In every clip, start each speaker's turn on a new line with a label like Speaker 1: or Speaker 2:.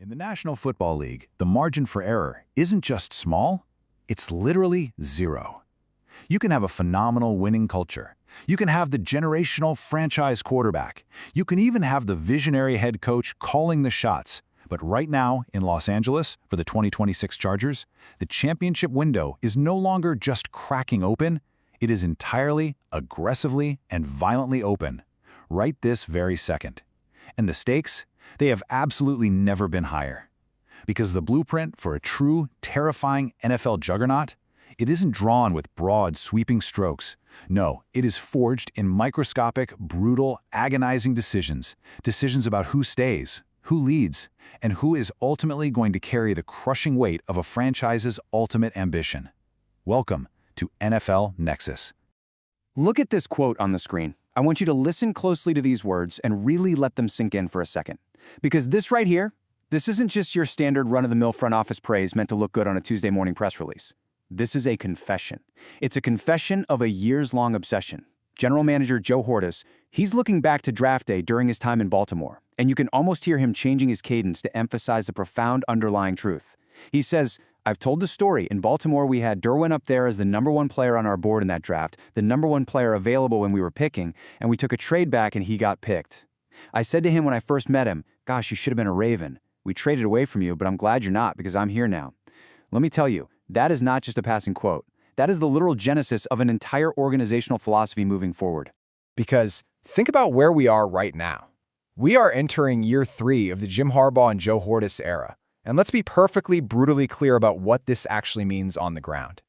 Speaker 1: In the National Football League, the margin for error isn't just small, it's literally zero. You can have a phenomenal winning culture. You can have the generational franchise quarterback. You can even have the visionary head coach calling the shots. But right now, in Los Angeles, for the 2026 Chargers, the championship window is no longer just cracking open, it is entirely, aggressively, and violently open, right this very second. And the stakes? They have absolutely never been higher. Because the blueprint for a true, terrifying NFL juggernaut, it isn't drawn with broad, sweeping strokes. No, it is forged in microscopic, brutal, agonizing decisions. Decisions about who stays, who leads, and who is ultimately going to carry the crushing weight of a franchise's ultimate ambition. Welcome to NFL Nexus.
Speaker 2: Look at this quote on the screen. I want you to listen closely to these words and really let them sink in for a second. Because this right here, this isn't just your standard run-of-the-mill front office praise meant to look good on a Tuesday morning press release. This is a confession. It's a confession of a years-long obsession. General Manager Joe Hortus, he's looking back to draft day during his time in Baltimore, and you can almost hear him changing his cadence to emphasize the profound underlying truth. He says, I've told the story. In Baltimore, we had Derwin up there as the #1 player on our board in that draft, the #1 player available when we were picking, and we took a trade back and he got picked. I said to him when I first met him, gosh, you should have been a Raven. We traded away from you, but I'm glad you're not because I'm here now. Let me tell you, that is not just a passing quote. That is the literal genesis of an entire organizational philosophy moving forward.
Speaker 3: Because think about where we are right now. We are entering year 3 of the Jim Harbaugh and Joe Hortus era. And let's be perfectly, brutally clear about what this actually means on the ground.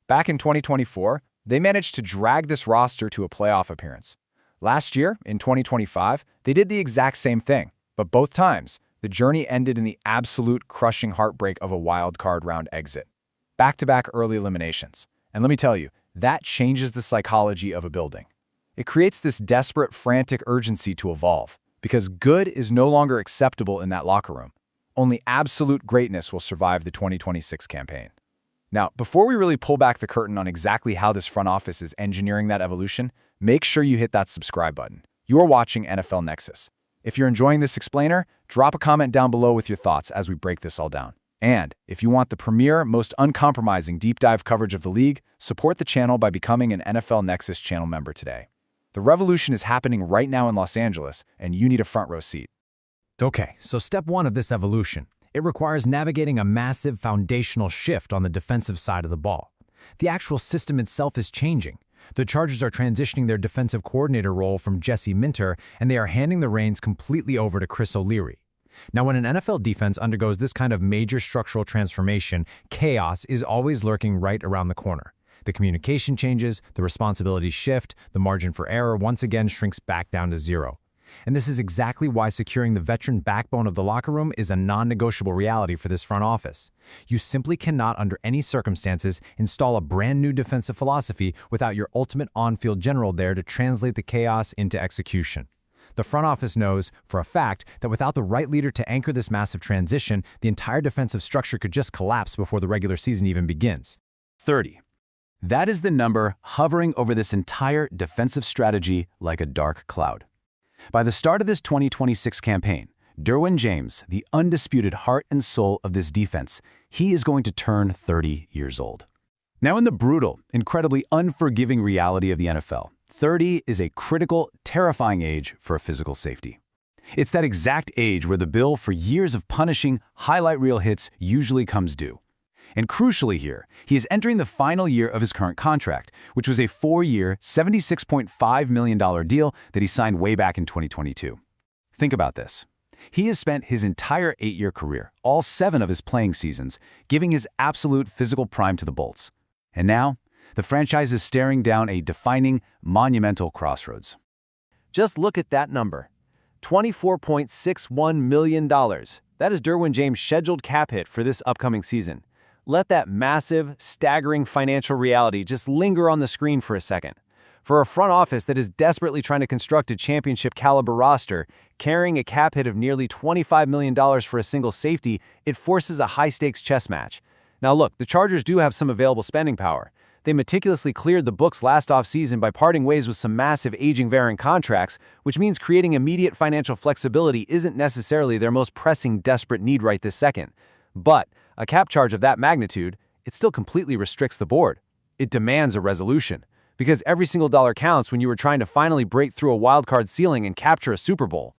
Speaker 3: Back in 2024, they managed to drag this roster to a playoff appearance. Last year, in 2025, they did the exact same thing. But both times, the journey ended in the absolute crushing heartbreak of a wild card round exit. Back-to-back early eliminations. And let me tell you, that changes the psychology of a building. It creates this desperate, frantic urgency to evolve, because good is no longer acceptable in that locker room. Only absolute greatness will survive the 2026 campaign. Now, before we really pull back the curtain on exactly how this front office is engineering that evolution, make sure you hit that subscribe button. You are watching NFL Nexus. If you're enjoying this explainer, drop a comment down below with your thoughts as we break this all down. And if you want the premier, most uncompromising deep dive coverage of the league, support the channel by becoming an NFL Nexus channel member today. The revolution is happening right now in Los Angeles, and you need a front row seat.
Speaker 4: Okay, so step 1 of this evolution. It requires navigating a massive foundational shift on the defensive side of the ball. The actual system itself is changing. The Chargers are transitioning their defensive coordinator role from Jesse Minter, and they are handing the reins completely over to Chris O'Leary. Now, when an NFL defense undergoes this kind of major structural transformation, chaos is always lurking right around the corner. The communication changes, the responsibilities shift, the margin for error once again shrinks back down to zero. And this is exactly why securing the veteran backbone of the locker room is a non-negotiable reality for this front office. You simply cannot, under any circumstances, install a brand new defensive philosophy without your ultimate on-field general there to translate the chaos into execution. The front office knows, for a fact, that without the right leader to anchor this massive transition, the entire defensive structure could just collapse before the regular season even begins.
Speaker 1: 30. That is the number hovering over this entire defensive strategy like a dark cloud. By the start of this 2026 campaign, Derwin James, the undisputed heart and soul of this defense, he is going to turn 30 years old. Now, in the brutal, incredibly unforgiving reality of the NFL, 30 is a critical, terrifying age for a physical safety. It's that exact age where the bill for years of punishing highlight reel hits usually comes due. And crucially here, he is entering the final year of his current contract, which was a 4-year, $76.5 million deal that he signed way back in 2022. Think about this. He has spent his entire 8-year career, all 7 of his playing seasons, giving his absolute physical prime to the Bolts. And now, the franchise is staring down a defining, monumental crossroads.
Speaker 5: Just look at that number. $24.61 million. That is Derwin James' scheduled cap hit for this upcoming season. Let that massive, staggering financial reality just linger on the screen for a second. For a front office that is desperately trying to construct a championship-caliber roster, carrying a cap hit of nearly $25 million for a single safety, it forces a high-stakes chess match. Now look, the Chargers do have some available spending power. They meticulously cleared the books last offseason by parting ways with some massive aging veteran contracts, which means creating immediate financial flexibility isn't necessarily their most pressing, desperate need right this second. But a cap charge of that magnitude, it still completely restricts the board. It demands a resolution, because every single dollar counts when you were trying to finally break through a wildcard ceiling and capture a Super Bowl.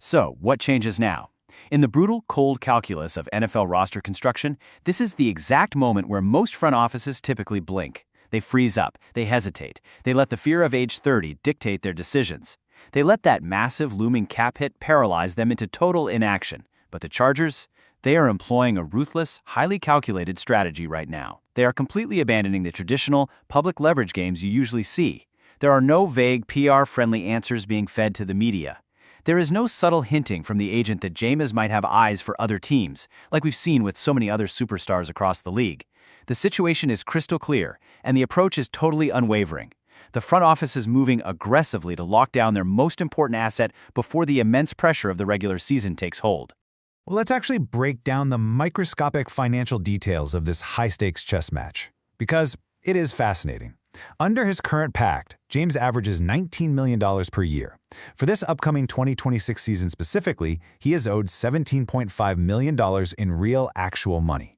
Speaker 2: So, what changes now? In the brutal, cold calculus of NFL roster construction, this is the exact moment where most front offices typically blink. They freeze up, they hesitate, they let the fear of age 30 dictate their decisions. They let that massive looming cap hit paralyze them into total inaction. But the Chargers, they are employing a ruthless, highly calculated strategy right now. They are completely abandoning the traditional, public leverage games you usually see. There are no vague, PR-friendly answers being fed to the media. There is no subtle hinting from the agent that Jameis might have eyes for other teams, like we've seen with so many other superstars across the league. The situation is crystal clear, and the approach is totally unwavering. The front office is moving aggressively to lock down their most important asset before the immense pressure of the regular season takes hold.
Speaker 4: Well, let's actually break down the microscopic financial details of this high-stakes chess match, because it is fascinating. Under his current pact, James averages $19 million per year. For this upcoming 2026 season specifically, he is owed $17.5 million in real, actual money.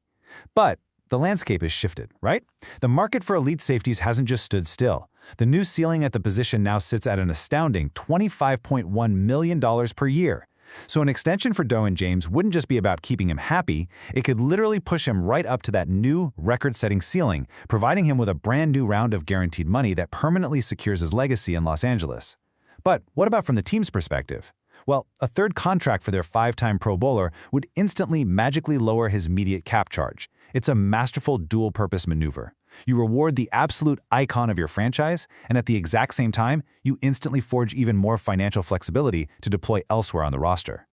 Speaker 4: But the landscape has shifted, right? The market for elite safeties hasn't just stood still. The new ceiling at the position now sits at an astounding $25.1 million per year. So an extension for Derwin James wouldn't just be about keeping him happy, it could literally push him right up to that new record-setting ceiling, providing him with a brand new round of guaranteed money that permanently secures his legacy in Los Angeles. But what about from the team's perspective? Well, a third contract for their 5-time Pro Bowler would instantly magically lower his immediate cap charge. It's a masterful dual-purpose maneuver. You reward the absolute icon of your franchise, and at the exact same time, you instantly forge even more financial flexibility to deploy elsewhere on the roster.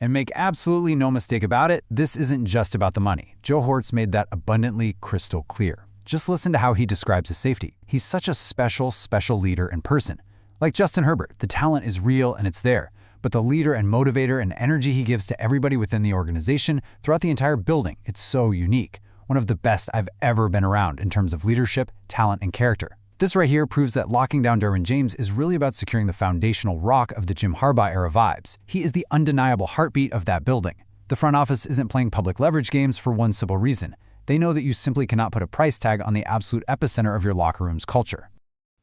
Speaker 3: And make absolutely no mistake about it, this isn't just about the money. Joe Hortz made that abundantly crystal clear. Just listen to how he describes his safety. He's such a special leader in person. Like Justin Herbert, the talent is real and it's there. But the leader and motivator and energy he gives to everybody within the organization throughout the entire building, it's so unique. One of the best I've ever been around in terms of leadership, talent, and character. This right here proves that locking down Derwin James is really about securing the foundational rock of the Jim Harbaugh era vibes. He is the undeniable heartbeat of that building. The front office isn't playing public leverage games for one simple reason. They know that you simply cannot put a price tag on the absolute epicenter of your locker room's culture.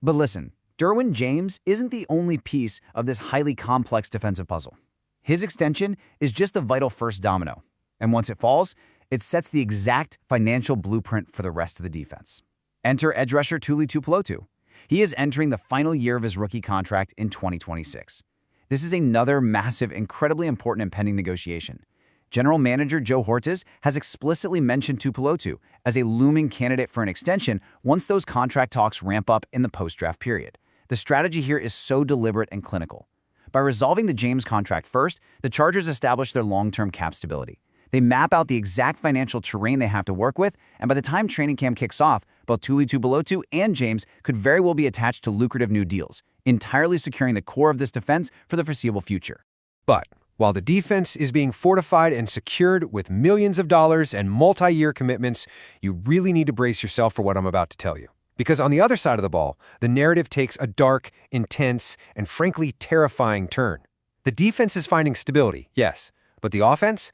Speaker 2: But listen, Derwin James isn't the only piece of this highly complex defensive puzzle. His extension is just the vital first domino. And once it falls, it sets the exact financial blueprint for the rest of the defense. Enter edge rusher Tuli Tuipulotu. He is entering the final year of his rookie contract in 2026. This is another massive, incredibly important and pending negotiation. General Manager Joe Hortz has explicitly mentioned Tuipulotu as a looming candidate for an extension once those contract talks ramp up in the post-draft period. The strategy here is so deliberate and clinical. By resolving the James contract first, the Chargers establish their long-term cap stability. They map out the exact financial terrain they have to work with, and by the time training camp kicks off, both Tuli Tuipulotu and James could very well be attached to lucrative new deals, entirely securing the core of this defense for the foreseeable future.
Speaker 6: But while the defense is being fortified and secured with millions of dollars and multi-year commitments, you really need to brace yourself for what I'm about to tell you. Because on the other side of the ball, the narrative takes a dark, intense, and frankly terrifying turn. The defense is finding stability, yes, but the offense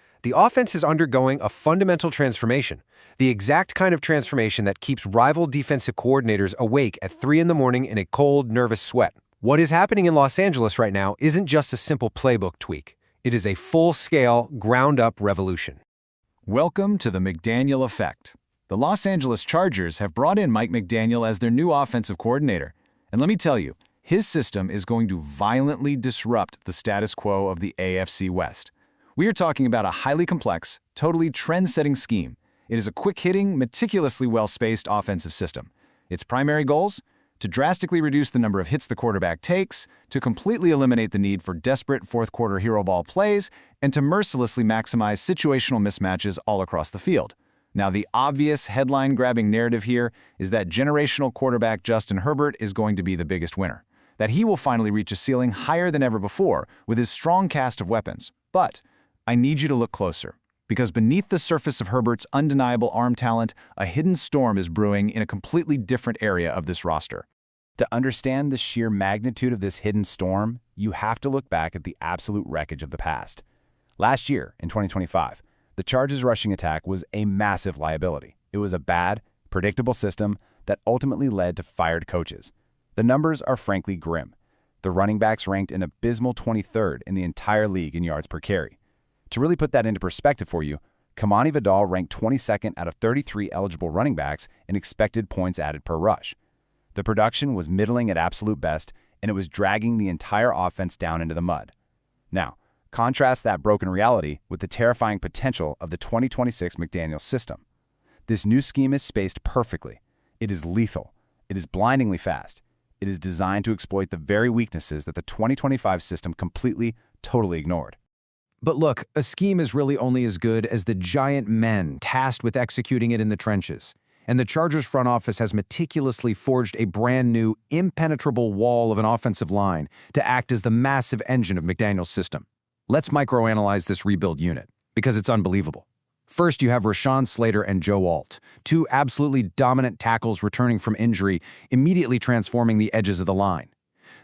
Speaker 6: is undergoing a fundamental transformation, the exact kind of transformation that keeps rival defensive coordinators awake at 3 in the morning in a cold, nervous sweat. What is happening in Los Angeles right now isn't just a simple playbook tweak. It is a full-scale, ground-up revolution.
Speaker 1: Welcome to the McDaniel effect. The Los Angeles Chargers have brought in Mike McDaniel as their new offensive coordinator. And let me tell you, his system is going to violently disrupt the status quo of the AFC West. We are talking about a highly complex, totally trend-setting scheme. It is a quick-hitting, meticulously well-spaced offensive system. Its primary goals? To drastically reduce the number of hits the quarterback takes, to completely eliminate the need for desperate fourth-quarter hero ball plays, and to mercilessly maximize situational mismatches all across the field. Now, the obvious headline-grabbing narrative here is that generational quarterback Justin Herbert is going to be the biggest winner, that he will finally reach a ceiling higher than ever before with his strong cast of weapons. But I need you to look closer,
Speaker 2: Because beneath the surface of Herbert's undeniable arm talent, a hidden storm is brewing in a completely different area of this roster. To understand the sheer magnitude of this hidden storm, you have to look back at the absolute wreckage of the past. Last year, in 2025, the Chargers' rushing attack was a massive liability. It was a bad, predictable system that ultimately led to fired coaches. The numbers are frankly grim. The running backs ranked an abysmal 23rd in the entire league in yards per carry. To really put that into perspective for you, Kamani Vidal ranked 22nd out of 33 eligible running backs in expected points added per rush. The production was middling at absolute best, and it was dragging the entire offense down into the mud. Now, contrast that broken reality with the terrifying potential of the 2026 McDaniels system. This new scheme is spaced perfectly. It is lethal. It is blindingly fast. It is designed to exploit the very weaknesses that the 2025 system completely, totally ignored.
Speaker 3: But look, a scheme is really only as good as the giant men tasked with executing it in the trenches. And the Chargers front office has meticulously forged a brand new, impenetrable wall of an offensive line to act as the massive engine of McDaniels' system. Let's microanalyze this rebuild unit, because it's unbelievable. First, you have Rashawn Slater and Joe Alt, two absolutely dominant tackles returning from injury, immediately transforming the edges of the line.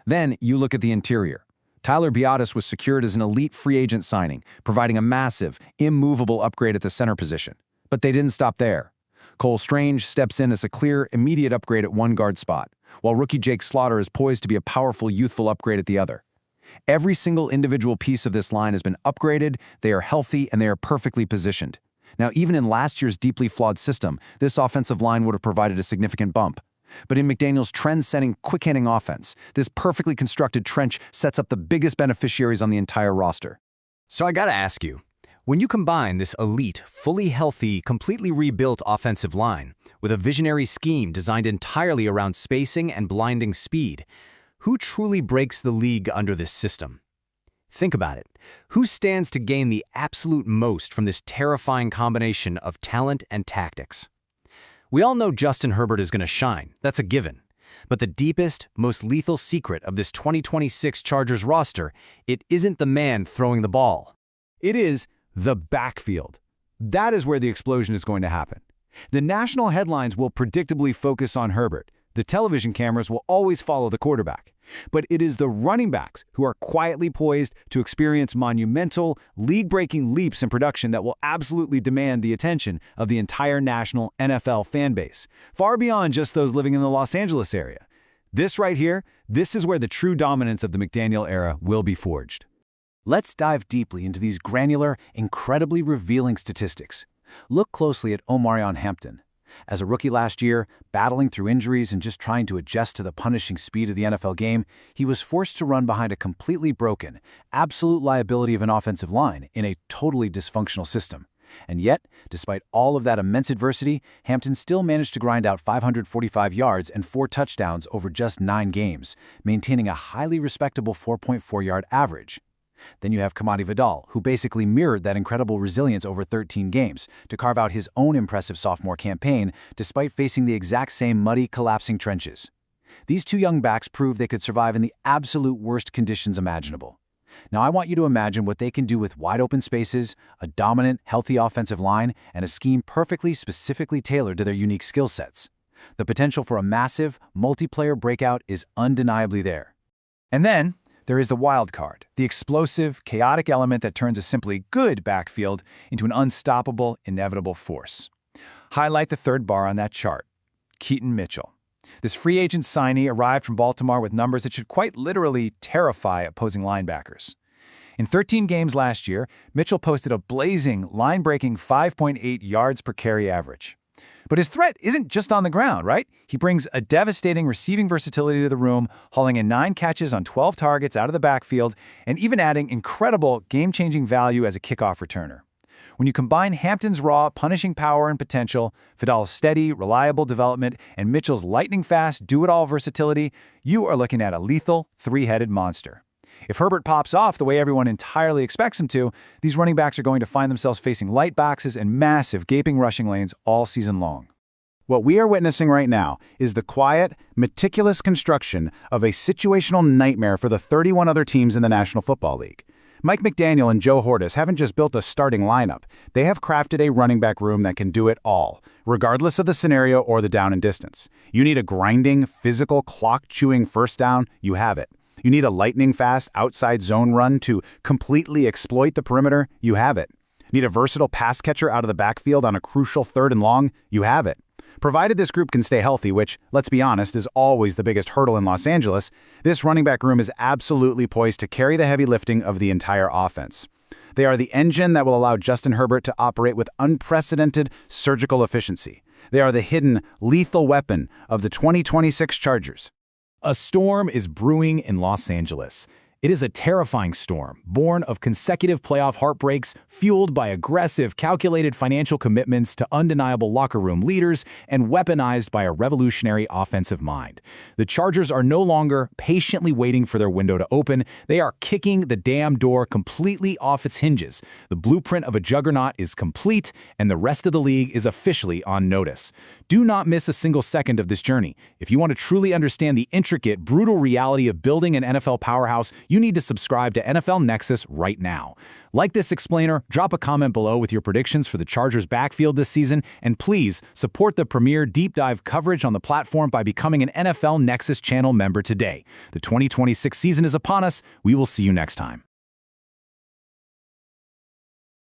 Speaker 3: Then, you look at the interior. Tyler Biadasz was secured as an elite free agent signing, providing a massive, immovable upgrade at the center position. But they didn't stop there. Cole Strange steps in as a clear, immediate upgrade at one guard spot, while rookie Jake Slaughter is poised to be a powerful, youthful upgrade at the other. Every single individual piece of this line has been upgraded, they are healthy, and they are perfectly positioned. Now, even in last year's deeply flawed system, this offensive line would have provided a significant bump. But in McDaniels' trend-setting, quick-hitting offense, this perfectly constructed trench sets up the biggest beneficiaries on the entire roster.
Speaker 4: So I gotta ask you, when you combine this elite, fully healthy, completely rebuilt offensive line with a visionary scheme designed entirely around spacing and blinding speed, who truly breaks the league under this system? Think about it. Who stands to gain the absolute most from this terrifying combination of talent and tactics? We all know Justin Herbert is going to shine. That's a given. But the deepest, most lethal secret of this 2026 Chargers roster, it isn't the man throwing the ball.
Speaker 2: It is the backfield. That is where the explosion is going to happen. The national headlines will predictably focus on Herbert. The television cameras will always follow the quarterback. But it is the running backs who are quietly poised to experience monumental, league-breaking leaps in production that will absolutely demand the attention of the entire national NFL fan base, far beyond just those living in the Los Angeles area. This right here, this is where the true dominance of the McDaniel era will be forged. Let's dive deeply into these granular, incredibly revealing statistics. Look closely at Omarion Hampton. As a rookie last year, battling through injuries and just trying to adjust to the punishing speed of the NFL game, he was forced to run behind a completely broken, absolute liability of an offensive line in a totally dysfunctional system. And yet, despite all of that immense adversity, Hampton still managed to grind out 545 yards and 4 touchdowns over just 9 games, maintaining a highly respectable 4.4-yard average. Then you have Kamani Vidal, who basically mirrored that incredible resilience over 13 games to carve out his own impressive sophomore campaign despite facing the exact same muddy, collapsing trenches. These two young backs proved they could survive in the absolute worst conditions imaginable. Now I want you to imagine what they can do with wide open spaces, a dominant, healthy offensive line, and a scheme perfectly specifically tailored to their unique skill sets. The potential for a massive, multiplayer breakout is undeniably there. And then, there is the wild card, the explosive, chaotic element that turns a simply good backfield into an unstoppable, inevitable force. Highlight the third bar on that chart, Keaton Mitchell. This free agent signee arrived from Baltimore with numbers that should quite literally terrify opposing linebackers. In 13 games last year, Mitchell posted a blazing, line-breaking 5.8 yards per carry average. But his threat isn't just on the ground, right? He brings a devastating receiving versatility to the room, hauling in 9 catches on 12 targets out of the backfield, and even adding incredible game-changing value as a kickoff returner. When you combine Hampton's raw, punishing power and potential, Vidal's steady, reliable development, and Mitchell's lightning-fast, do-it-all versatility, you are looking at a lethal, 3-headed monster. If Herbert pops off the way everyone entirely expects him to, these running backs are going to find themselves facing light boxes and massive gaping rushing lanes all season long. What we are witnessing right now is the quiet, meticulous construction of a situational nightmare for the 31 other teams in the National Football League.
Speaker 1: Mike McDaniel and Joe Hortis haven't just built a starting lineup. They have crafted a running back room that can do it all, regardless of the scenario or the down and distance. You need a grinding, physical, clock-chewing first down, you have it. You need a lightning-fast outside zone run to completely exploit the perimeter, you have it. Need a versatile pass catcher out of the backfield on a crucial 3rd and long, you have it. Provided this group can stay healthy, which, let's be honest, is always the biggest hurdle in Los Angeles, this running back room is absolutely poised to carry the heavy lifting of the entire offense. They are the engine that will allow Justin Herbert to operate with unprecedented surgical efficiency. They are the hidden, lethal weapon of the 2026 Chargers.
Speaker 4: A storm is brewing in Los Angeles. It is a terrifying storm, born of consecutive playoff heartbreaks, fueled by aggressive, calculated financial commitments to undeniable locker room leaders, and weaponized by a revolutionary offensive mind. The Chargers are no longer patiently waiting for their window to open. They are kicking the damn door completely off its hinges. The blueprint of a juggernaut is complete, and the rest of the league is officially on notice. Do not miss a single second of this journey. If you want to truly understand the intricate, brutal reality of building an NFL powerhouse, you need to subscribe to NFL Nexus right now. Like this explainer, drop a comment below with your predictions for the Chargers' backfield this season, and please support the premier deep dive coverage on the platform by becoming an NFL Nexus channel member today. The 2026 season is upon us. We will see you next time.